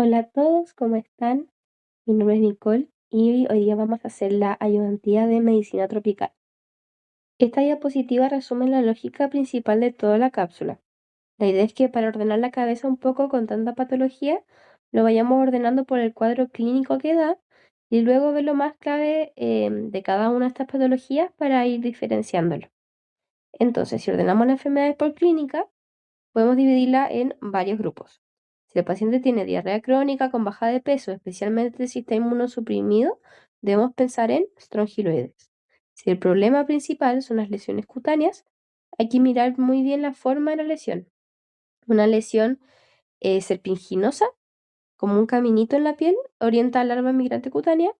Hola a todos, ¿cómo están? Mi nombre es Nicole y hoy día vamos a hacer la ayudantía de medicina tropical. Esta diapositiva resume la lógica principal de toda la cápsula. La idea es que para ordenar la cabeza un poco con tanta patología, lo vayamos ordenando por el cuadro clínico que da y luego ver lo más clave de cada una de estas patologías para ir diferenciándolo. Entonces, si ordenamos las enfermedades por clínica, podemos dividirla en varios grupos. Si el paciente tiene diarrea crónica con baja de peso, especialmente si está inmunosuprimido, debemos pensar en estrongiloides. Si el problema principal son las lesiones cutáneas, hay que mirar muy bien la forma de la lesión. Una lesión serpinginosa, como un caminito en la piel, orienta a larva migrante cutánea,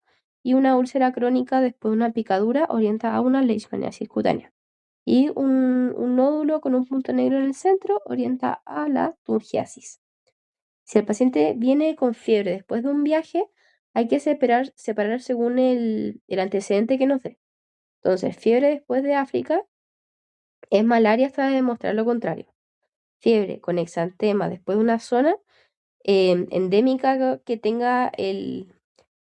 y una úlcera crónica después de una picadura orienta a una leishmaniasis cutánea. Y un nódulo con un punto negro en el centro orienta a la tungiasis. Si el paciente viene con fiebre después de un viaje, hay que separar según el antecedente que nos dé. Entonces, fiebre después de África es malaria hasta demostrar lo contrario. Fiebre con exantema después de una zona endémica que tenga el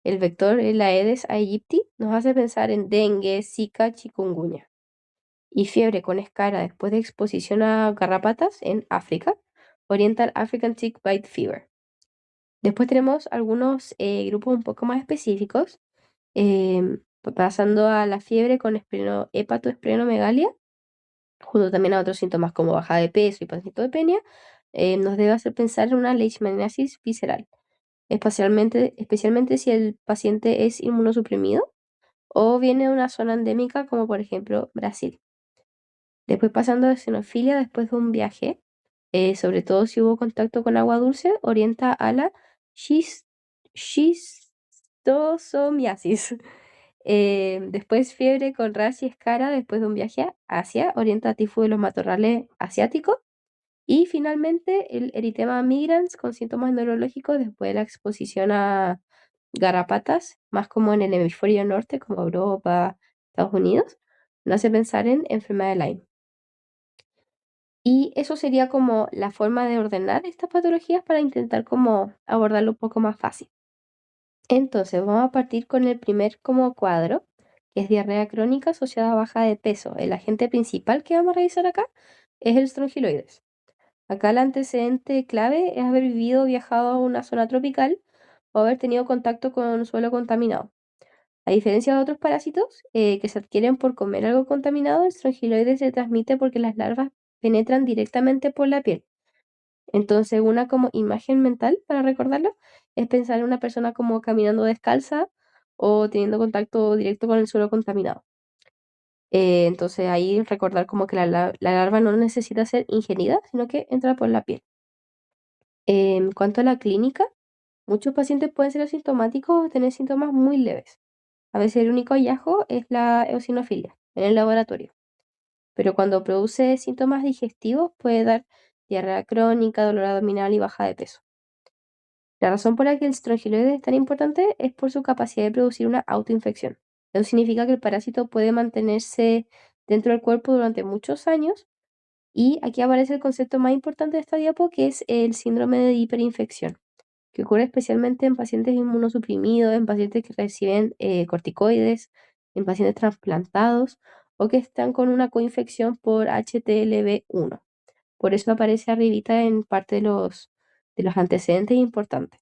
vector, el Aedes aegypti, nos hace pensar en dengue, zika, chikungunya. Y fiebre con escara después de exposición a garrapatas en África, orienta al African Tick Bite Fever. Después tenemos algunos grupos un poco más específicos, pasando a la fiebre con hepatoesplenomegalia, junto también a otros síntomas como bajada de peso y pancinitopenia, nos debe hacer pensar en una leishmaniasis visceral, especialmente si el paciente es inmunosuprimido o viene de una zona endémica como por ejemplo Brasil. Después pasando a xenofilia después de un viaje, sobre todo si hubo contacto con agua dulce, orienta a la schistosomiasis. Después fiebre con ras y escara después de un viaje a Asia, orienta a tifo de los matorrales asiáticos. Y finalmente el eritema migrans con síntomas neurológicos después de la exposición a garrapatas, más como en el hemisferio norte, como Europa, Estados Unidos, nos hace pensar en enfermedad de Lyme. Y eso sería como la forma de ordenar estas patologías para intentar como abordarlo un poco más fácil. Entonces, vamos a partir con el primer como cuadro, que es diarrea crónica asociada a baja de peso. El agente principal que vamos a revisar acá es el estrongiloides. Acá el antecedente clave es haber vivido o viajado a una zona tropical o haber tenido contacto con suelo contaminado. A diferencia de otros parásitos que se adquieren por comer algo contaminado, el estrongiloides se transmite porque las larvas penetran directamente por la piel. Entonces, una como imagen mental para recordarlo es pensar en una persona como caminando descalza o teniendo contacto directo con el suelo contaminado. Entonces, ahí recordar como que la larva no necesita ser ingerida, sino que entra por la piel. En cuanto a la clínica, muchos pacientes pueden ser asintomáticos o tener síntomas muy leves. A veces el único hallazgo es la eosinofilia en el laboratorio, pero cuando produce síntomas digestivos puede dar diarrea crónica, dolor abdominal y baja de peso. La razón por la que el estrongiloide es tan importante es por su capacidad de producir una autoinfección. Eso significa que el parásito puede mantenerse dentro del cuerpo durante muchos años, y aquí aparece el concepto más importante de esta diapo, que es el síndrome de hiperinfección, que ocurre especialmente en pacientes inmunosuprimidos, en pacientes que reciben corticoides, en pacientes trasplantados o que están con una coinfección por HTLV1. Por eso aparece arribita en parte de los antecedentes importantes.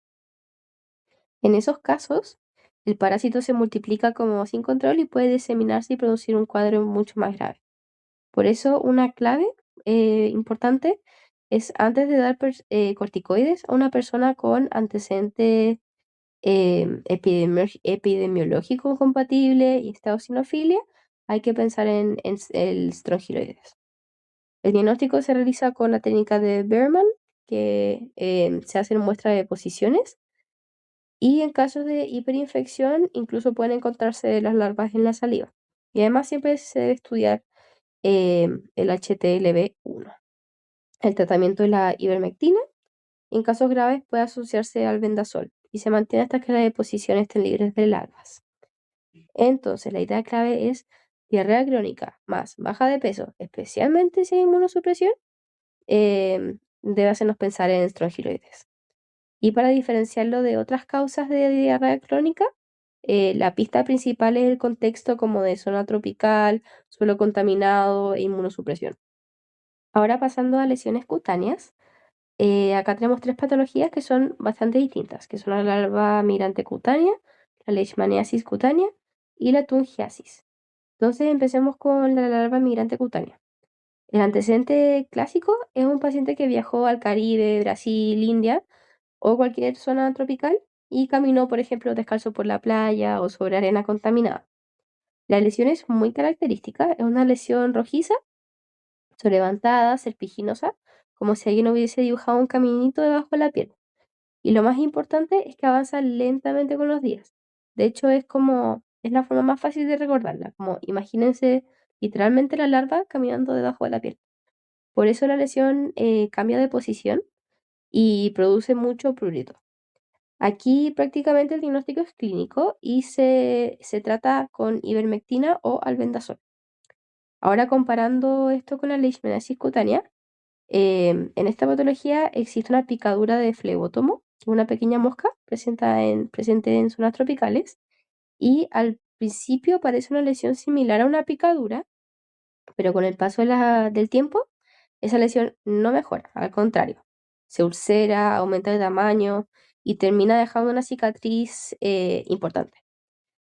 En esos casos, el parásito se multiplica como sin control y puede diseminarse y producir un cuadro mucho más grave. Por eso, una clave importante es antes de dar corticoides a una persona con antecedente epidemiológico compatible y eosinofilia, hay que pensar en el estrongiloides. El diagnóstico se realiza con la técnica de Berman, que se hacen muestras de posiciones, y en casos de hiperinfección incluso pueden encontrarse las larvas en la saliva. Y además siempre se debe estudiar el HTLV1. El tratamiento es la ivermectina. En casos graves puede asociarse al vendasol y se mantiene hasta que las deposiciones estén libres de larvas. Entonces, la idea clave es diarrea crónica más baja de peso, especialmente si hay inmunosupresión, debe hacernos pensar en estrongiloides. Y para diferenciarlo de otras causas de diarrea crónica, la pista principal es el contexto como de zona tropical, suelo contaminado e inmunosupresión. Ahora pasando a lesiones cutáneas, acá tenemos tres patologías que son bastante distintas, que son la larva migrante cutánea, la leishmaniasis cutánea y la tungiasis. Entonces empecemos con la larva migrante cutánea. El antecedente clásico es un paciente que viajó al Caribe, Brasil, India o cualquier zona tropical y caminó, por ejemplo, descalzo por la playa o sobre arena contaminada. La lesión es muy característica, es una lesión rojiza, levantada, serpiginosa, como si alguien hubiese dibujado un caminito debajo de la piel. Y lo más importante es que avanza lentamente con los días. De hecho, es la forma más fácil de recordarla, como imagínense literalmente la larva caminando debajo de la piel. Por eso la lesión cambia de posición y produce mucho prurito. Aquí prácticamente el diagnóstico es clínico y se trata con ivermectina o albendazol. Ahora comparando esto con la leishmaniasis cutánea, en esta patología existe una picadura de flebótomo, que es una pequeña mosca presente en zonas tropicales, y al principio parece una lesión similar a una picadura, pero con el paso del tiempo, esa lesión no mejora, al contrario, se ulcera, aumenta de tamaño y termina dejando una cicatriz importante.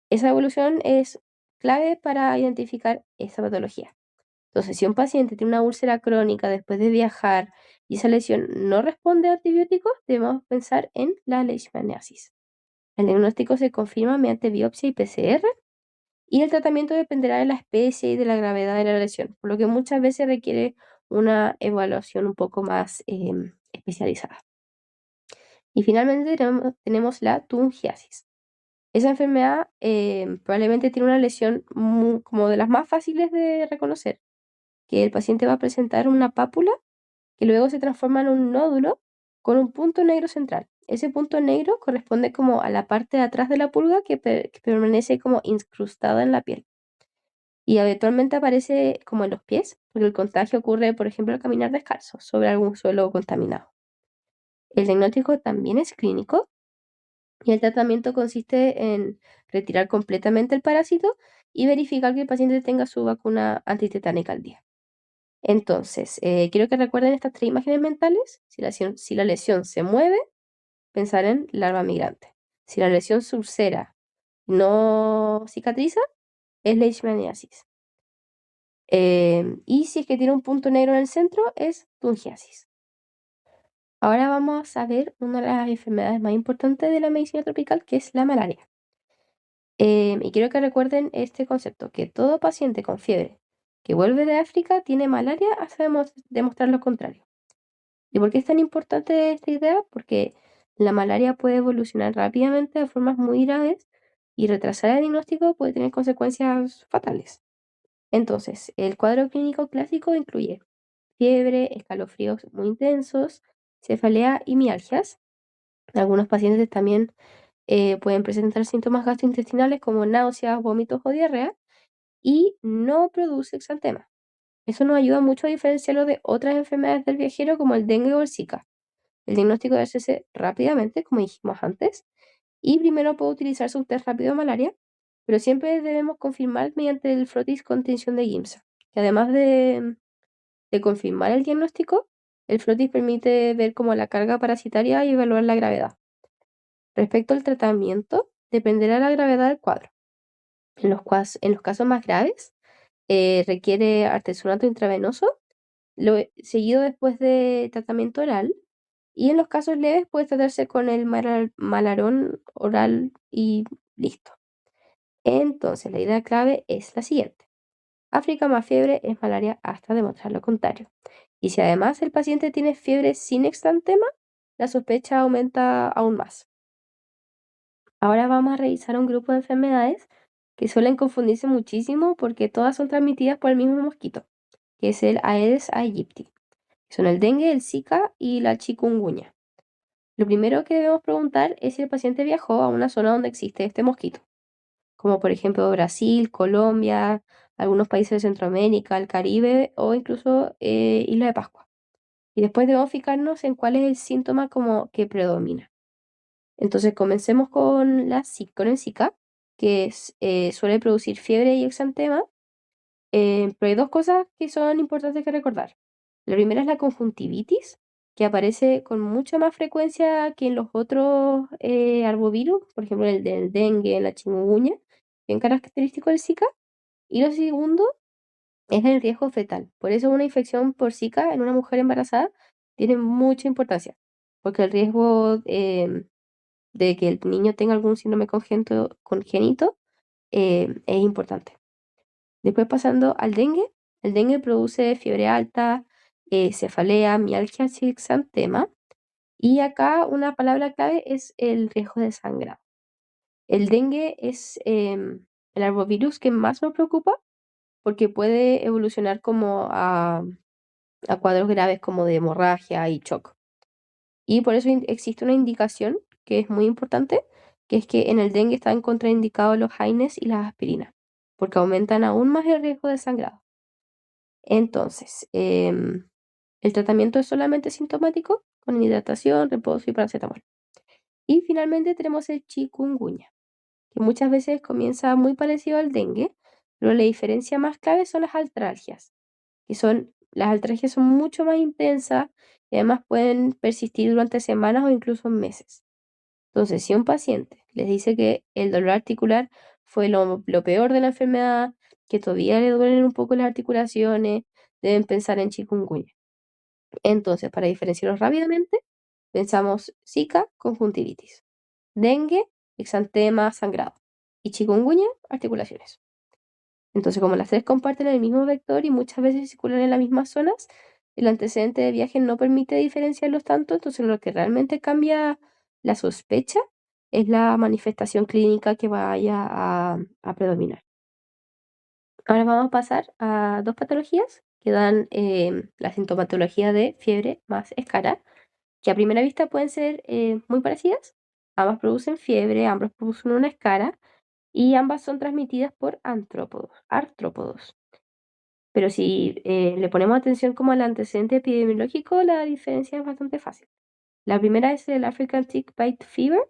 Esa evolución es clave para identificar esta patología. Entonces, si un paciente tiene una úlcera crónica después de viajar y esa lesión no responde a antibióticos, debemos pensar en la leishmaniasis. El diagnóstico se confirma mediante biopsia y PCR y el tratamiento dependerá de la especie y de la gravedad de la lesión, por lo que muchas veces requiere una evaluación un poco más especializada. Y finalmente tenemos la tungiasis. Esa enfermedad probablemente tiene una lesión como de las más fáciles de reconocer, que el paciente va a presentar una pápula que luego se transforma en un nódulo con un punto negro central. Ese punto negro corresponde como a la parte de atrás de la pulga que permanece como incrustada en la piel. Y habitualmente aparece como en los pies, porque el contagio ocurre, por ejemplo, al caminar descalzo sobre algún suelo contaminado. El diagnóstico también es clínico y el tratamiento consiste en retirar completamente el parásito y verificar que el paciente tenga su vacuna antitetánica al día. Entonces, quiero que recuerden estas tres imágenes mentales. Si la lesión se mueve, pensar en larva migrante. Si la lesión se ulcera y no cicatriza, es leishmaniasis. Y si es que tiene un punto negro en el centro, es tungiasis. Ahora vamos a ver una de las enfermedades más importantes de la medicina tropical, que es la malaria. Y quiero que recuerden este concepto, que todo paciente con fiebre que vuelve de África tiene malaria hasta demostrar lo contrario. ¿Y por qué es tan importante esta idea? Porque la malaria puede evolucionar rápidamente de formas muy graves y retrasar el diagnóstico puede tener consecuencias fatales. Entonces, el cuadro clínico clásico incluye fiebre, escalofríos muy intensos, cefalea y mialgias. Algunos pacientes también pueden presentar síntomas gastrointestinales como náuseas, vómitos o diarrea y no produce exantema. Eso nos ayuda mucho a diferenciarlo de otras enfermedades del viajero como el dengue o el Zika. El diagnóstico debe hacerse rápidamente, como dijimos antes, y primero puede utilizarse un test rápido de malaria, pero siempre debemos confirmar mediante el frotis con tensión de Giemsa, que además de confirmar el diagnóstico, el frotis permite ver como la carga parasitaria y evaluar la gravedad. Respecto al tratamiento, dependerá de la gravedad del cuadro. En los casos más graves, requiere artesonato intravenoso, seguido después de tratamiento oral, y en los casos leves puede tratarse con el malarón oral y listo. Entonces, la idea clave es la siguiente. África más fiebre es malaria hasta demostrar lo contrario. Y si además el paciente tiene fiebre sin exantema, la sospecha aumenta aún más. Ahora vamos a revisar un grupo de enfermedades que suelen confundirse muchísimo porque todas son transmitidas por el mismo mosquito, que es el Aedes aegypti, que son el dengue, el Zika y la chikungunya. Lo primero que debemos preguntar es si el paciente viajó a una zona donde existe este mosquito, como por ejemplo Brasil, Colombia, algunos países de Centroamérica, el Caribe o incluso Isla de Pascua. Y después debemos fijarnos en cuál es el síntoma como que predomina. Entonces comencemos con, con el Zika, que suele producir fiebre y exantema, pero hay dos cosas que son importantes que recordar. La primera es la conjuntivitis, que aparece con mucha más frecuencia que en los otros arbovirus, por ejemplo el del dengue, la chikungunya, bien característico del Zika. Y lo segundo es el riesgo fetal. Por eso una infección por Zika en una mujer embarazada tiene mucha importancia, porque el riesgo de que el niño tenga algún síndrome congénito es importante. Después pasando al dengue, el dengue produce fiebre alta, cefalea, mialgia, exantema. Y acá una palabra clave es el riesgo de sangrado. El dengue es el arbovirus que más nos preocupa porque puede evolucionar como a cuadros graves como de hemorragia y shock. Y por eso existe una indicación que es muy importante, que es que en el dengue están contraindicados los AINES y las aspirinas, porque aumentan aún más el riesgo de sangrado. Entonces, el tratamiento es solamente sintomático, con hidratación, reposo y paracetamol. Y finalmente tenemos el chikungunya, que muchas veces comienza muy parecido al dengue, pero la diferencia más clave son las artralgias, las artralgias son mucho más intensas y además pueden persistir durante semanas o incluso meses. Entonces, si un paciente les dice que el dolor articular fue lo peor de la enfermedad, que todavía le duelen un poco las articulaciones, deben pensar en chikungunya. Entonces, para diferenciarlos rápidamente, pensamos Zika, conjuntivitis, dengue, exantema, sangrado y chikungunya, articulaciones. Entonces, como las tres comparten el mismo vector y muchas veces circulan en las mismas zonas, el antecedente de viaje no permite diferenciarlos tanto, entonces lo que realmente cambia la sospecha es la manifestación clínica que vaya a predominar. Ahora vamos a pasar a dos patologías que dan la sintomatología de fiebre más escara, que a primera vista pueden ser muy parecidas. Ambas producen fiebre, ambas producen una escara y ambas son transmitidas por artrópodos. Pero si le ponemos atención como al antecedente epidemiológico, la diferencia es bastante fácil. La primera es el African Tick Bite Fever,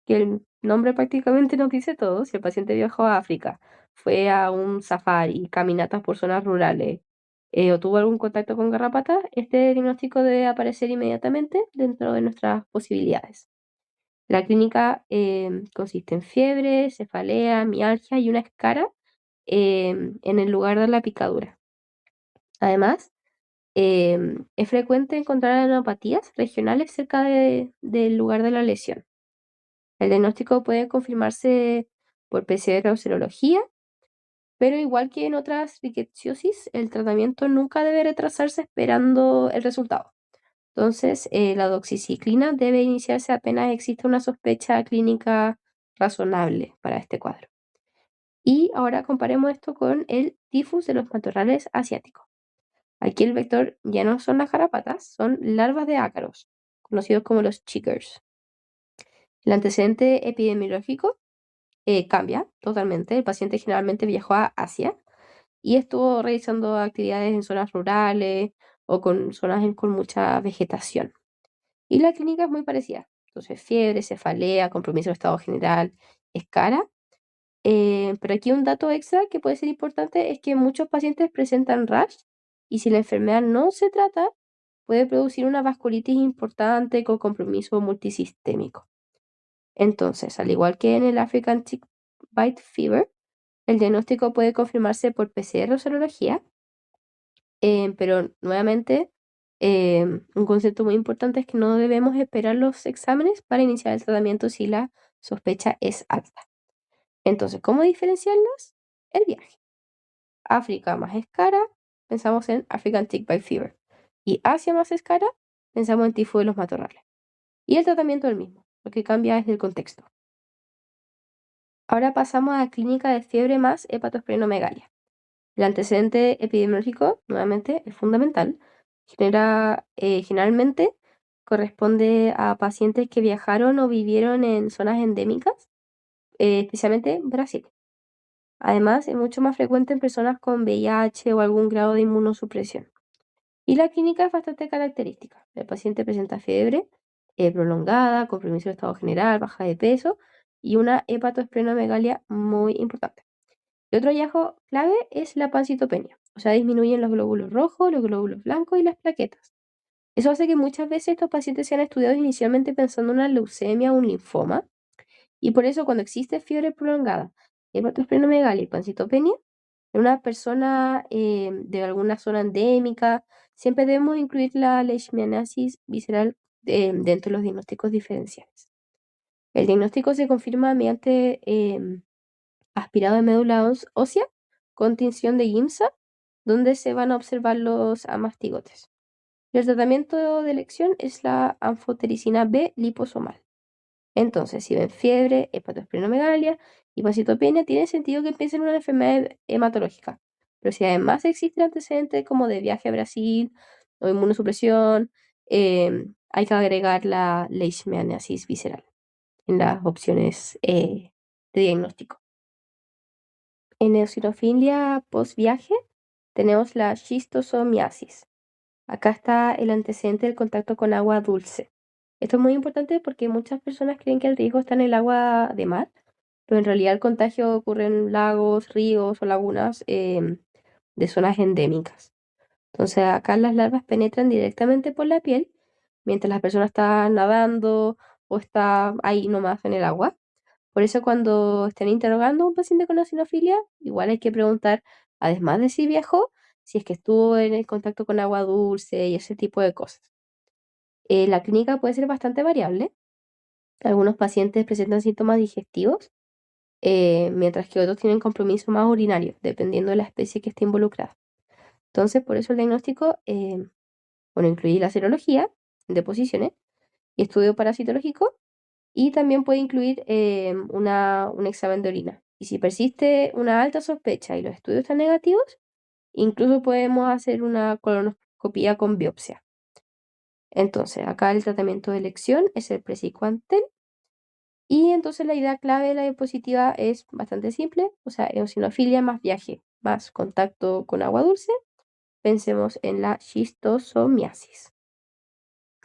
que el nombre prácticamente nos dice todo. Si el paciente viajó a África, fue a un safari, caminatas por zonas rurales, o tuvo algún contacto con garrapatas, este diagnóstico debe aparecer inmediatamente dentro de nuestras posibilidades. La clínica consiste en fiebre, cefalea, mialgia y una escara en el lugar de la picadura. Además, es frecuente encontrar anopatías regionales cerca del lugar de la lesión. El diagnóstico puede confirmarse por PCR o serología, pero igual que en otras rickettsiosis, el tratamiento nunca debe retrasarse esperando el resultado. Entonces, la doxiciclina debe iniciarse apenas exista una sospecha clínica razonable para este cuadro. Y ahora comparemos esto con el tifus de los matorrales asiáticos. Aquí el vector ya no son las garrapatas, son larvas de ácaros, conocidos como los chiggers. El antecedente epidemiológico cambia totalmente. El paciente generalmente viajó a Asia y estuvo realizando actividades en zonas rurales o con zonas con mucha vegetación. Y la clínica es muy parecida. Entonces, fiebre, cefalea, compromiso de estado general, escara. Pero aquí un dato extra que puede ser importante es que muchos pacientes presentan rash y si la enfermedad no se trata, puede producir una vasculitis importante con compromiso multisistémico. Entonces, al igual que en el African Tick Bite Fever, el diagnóstico puede confirmarse por PCR o serología, pero nuevamente un concepto muy importante es que no debemos esperar los exámenes para iniciar el tratamiento si la sospecha es alta. Entonces, ¿cómo diferenciarlas? El viaje. África más escara, pensamos en African Tick Bite Fever. Y Asia más escara, pensamos en tifo de los matorrales. Y el tratamiento es el mismo, lo que cambia es el contexto. Ahora pasamos a la clínica de fiebre más hepatosplenomegalia. El antecedente epidemiológico, nuevamente, es fundamental. Generalmente corresponde a pacientes que viajaron o vivieron en zonas endémicas, especialmente Brasil. Además, es mucho más frecuente en personas con VIH o algún grado de inmunosupresión. Y la clínica es bastante característica. El paciente presenta fiebre, prolongada, compromiso del estado general, baja de peso y una hepatoesplenomegalia muy importante. Y otro hallazgo clave es la pancitopenia, o sea, disminuyen los glóbulos rojos, los glóbulos blancos y las plaquetas. Eso hace que muchas veces estos pacientes sean estudiados inicialmente pensando en una leucemia o un linfoma, y por eso cuando existe fiebre prolongada, hepatoesplenomegalia y pancitopenia, en una persona de alguna zona endémica, siempre debemos incluir la leishmaniasis visceral dentro de los diagnósticos diferenciales. El diagnóstico se confirma mediante aspirado de médula ósea con tinción de Giemsa, donde se van a observar los amastigotes. El tratamiento de elección es la anfotericina B liposomal. Entonces, si ven fiebre, hepatoesplenomegalia y pancitopenia, tiene sentido que empiecen una enfermedad hematológica. Pero si además existe antecedente como de viaje a Brasil o inmunosupresión, hay que agregar la leishmaniasis visceral en las opciones de diagnóstico. En eosinofilia post-viaje tenemos la schistosomiasis. Acá está el antecedente del contacto con agua dulce. Esto es muy importante porque muchas personas creen que el riesgo está en el agua de mar, pero en realidad el contagio ocurre en lagos, ríos o lagunas de zonas endémicas. Entonces acá las larvas penetran directamente por la piel mientras la persona está nadando o está ahí nomás en el agua. Por eso cuando estén interrogando a un paciente con eosinofilia, igual hay que preguntar, además de si viajó, si es que estuvo en el contacto con agua dulce y ese tipo de cosas. La clínica puede ser bastante variable. Algunos pacientes presentan síntomas digestivos, mientras que otros tienen compromiso más urinario, dependiendo de la especie que esté involucrada. Entonces, por eso el diagnóstico, bueno, incluye la serología, deposiciones y estudio parasitológico, y también puede incluir un examen de orina. Y si persiste una alta sospecha y los estudios están negativos, incluso podemos hacer una colonoscopia con biopsia. Entonces, acá el tratamiento de elección es el Praziquantel. Y entonces la idea clave de la diapositiva es bastante simple, o sea, eosinofilia más viaje, más contacto con agua dulce. Pensemos en la schistosomiasis.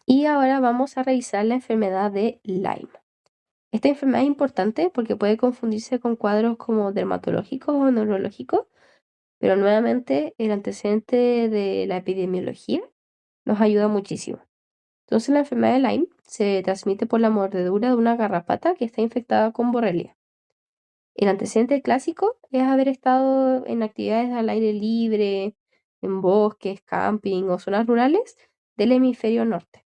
Y ahora vamos a revisar la enfermedad de Lyme. Esta enfermedad es importante porque puede confundirse con cuadros como dermatológicos o neurológicos, pero nuevamente el antecedente de la epidemiología nos ayuda muchísimo. Entonces la enfermedad de Lyme se transmite por la mordedura de una garrapata que está infectada con borrelia. El antecedente clásico es haber estado en actividades al aire libre, en bosques, camping o zonas rurales del hemisferio norte,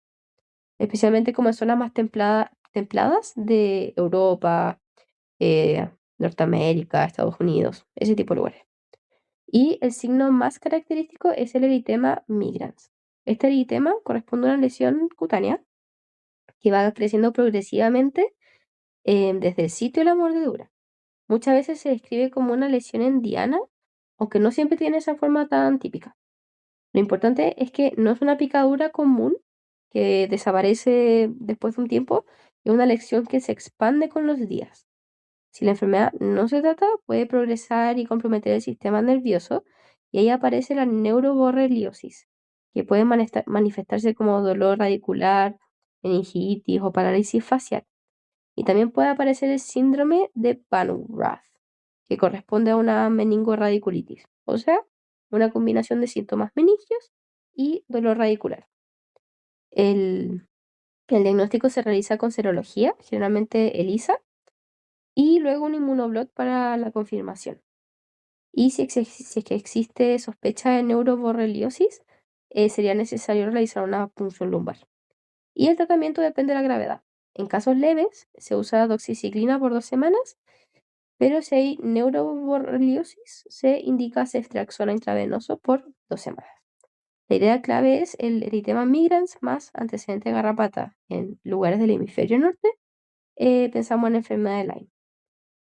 especialmente como en zonas más templadas de Europa, Norteamérica, Estados Unidos, ese tipo de lugares. Y el signo más característico es el eritema migrans. Este eritema corresponde a una lesión cutánea que va creciendo progresivamente desde el sitio de la mordedura. Muchas veces se describe como una lesión en diana, aunque no siempre tiene esa forma tan típica. Lo importante es que no es una picadura común que desaparece después de un tiempo, es una lesión que se expande con los días. Si la enfermedad no se trata, puede progresar y comprometer el sistema nervioso, y ahí aparece la neuroborreliosis, que puede manifestarse como dolor radicular, meningitis o parálisis facial. Y también puede aparecer el síndrome de Van Rath, que corresponde a una meningoradiculitis, o sea, una combinación de síntomas meningios y dolor radicular. El, el diagnóstico se realiza con serología, generalmente ELISA, y luego un inmunoblot para la confirmación. Y si es que existe sospecha de neuroborreliosis, sería necesario realizar una punción lumbar. Y el tratamiento depende de la gravedad. En casos leves se usa doxiciclina por 2 semanas, pero si hay neuroborreliosis se indica ceftriaxona intravenoso por 2 semanas. La idea clave es el eritema migrans más antecedente de garrapata. En lugares del hemisferio norte pensamos en enfermedad de Lyme.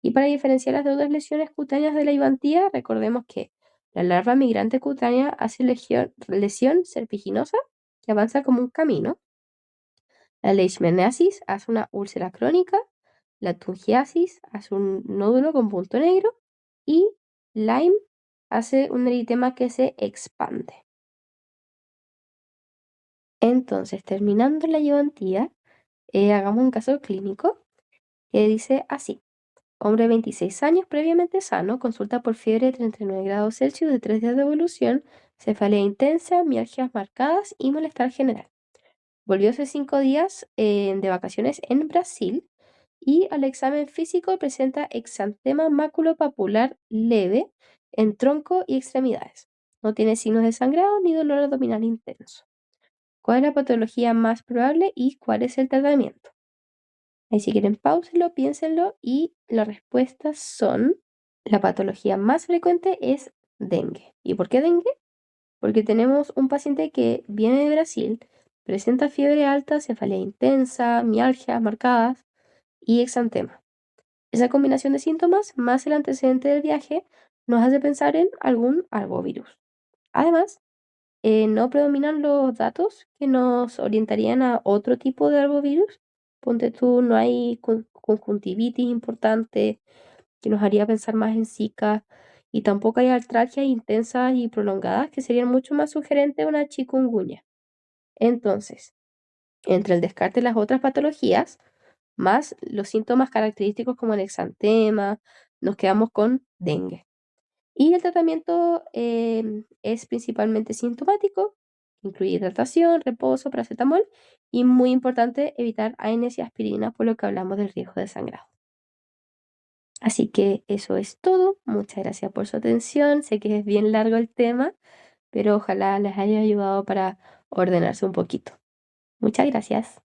Y para diferenciar las otras lesiones cutáneas de la hibantía, recordemos que la larva migrante cutánea hace lesión serpiginosa que avanza como un camino. La leishmaniasis hace una úlcera crónica, la tungiasis hace un nódulo con punto negro y Lyme hace un eritema que se expande. Entonces, terminando la llevantía, Hagamos un caso clínico que dice así. Hombre de 26 años previamente sano, consulta por fiebre de 39 grados Celsius de 3 días de evolución, cefalea intensa, mialgias marcadas y malestar general. Volvió hace 5 días de vacaciones en Brasil y al examen físico presenta exantema maculopapular leve en tronco y extremidades. No tiene signos de sangrado ni dolor abdominal intenso. ¿Cuál es la patología más probable y cuál es el tratamiento? Ahí si quieren páusenlo, piénsenlo y las respuestas son, la patología más frecuente es dengue. ¿Y por qué dengue? Porque tenemos un paciente que viene de Brasil, presenta fiebre alta, cefalea intensa, mialgias marcadas y exantema. Esa combinación de síntomas más el antecedente del viaje nos hace pensar en algún arbovirus. Además, no predominan los datos que nos orientarían a otro tipo de arbovirus. Ponte tú, no hay conjuntivitis importante que nos haría pensar más en Zika y tampoco hay artralgias intensas y prolongadas que serían mucho más sugerentes a una chikungunya. Entonces, entre el descarte de las otras patologías, más los síntomas característicos como el exantema, nos quedamos con dengue. Y el tratamiento es principalmente sintomático, incluye hidratación, reposo, paracetamol y muy importante evitar ANS y aspirina por lo que hablamos del riesgo de sangrado. Así que eso es todo. Muchas gracias por su atención. Sé que es bien largo el tema, pero ojalá les haya ayudado para ordenarse un poquito. Muchas gracias.